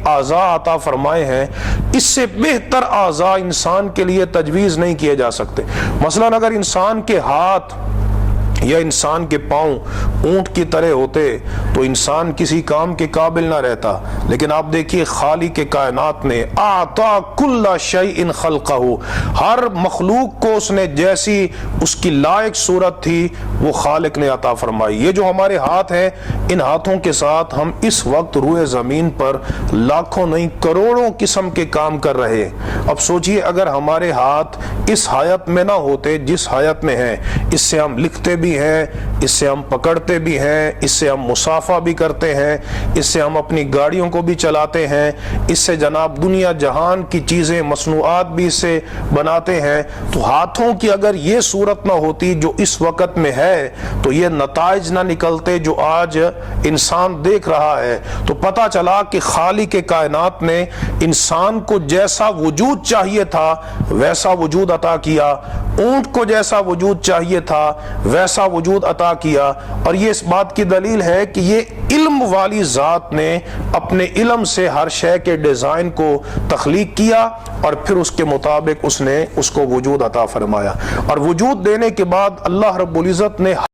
اعضاء عطا فرمائے ہیں، اس سے بہتر اعضاء انسان کے لیے تجویز نہیں کیے جا سکتے۔ مثلا اگر انسان کے ہاتھ یا انسان کے پاؤں اونٹ کی طرح ہوتے تو انسان کسی کام کے قابل نہ رہتا، لیکن آپ دیکھیے خالق کائنات نے اعطا کل شیء خلقہ، ہر مخلوق کو اس نے جیسی اس کی لائق صورت تھی وہ خالق نے عطا فرمائی۔ یہ جو ہمارے ہاتھ ہیں، ان ہاتھوں کے ساتھ ہم اس وقت روئے زمین پر لاکھوں نہیں کروڑوں قسم کے کام کر رہے ہیں۔ اب سوچئے اگر ہمارے ہاتھ اس حیت میں نہ ہوتے جس حیت میں ہیں، اس سے ہم لکھتے بھی ہیں، اس سے ہم پکڑتے بھی ہیں، اس سے ہم مسافہ بھی کرتے ہیں، اس سے ہم اپنی گاڑیوں کو بھی چلاتے ہیں، اس سے جناب دنیا جہان کی چیزیں مصنوعات بھی اس سے بناتے ہیں۔ تو ہاتھوں کی اگر یہ صورت نہ ہوتی جو اس وقت میں ہے تو یہ نتائج نہ نکلتے جو آج انسان دیکھ رہا ہے۔ تو پتہ چلا کہ خالق کائنات نے انسان کو جیسا وجود چاہیے تھا ویسا وجود عطا کیا، اونٹ کو جیسا وجود چاہیے تھا ویسا وجود عطا کیا، اور یہ اس بات کی دلیل ہے کہ یہ علم والی ذات نے اپنے علم سے ہر شے کے ڈیزائن کو تخلیق کیا اور پھر اس کے مطابق اس نے اس کو وجود عطا فرمایا، اور وجود دینے کے بعد اللہ رب العزت نے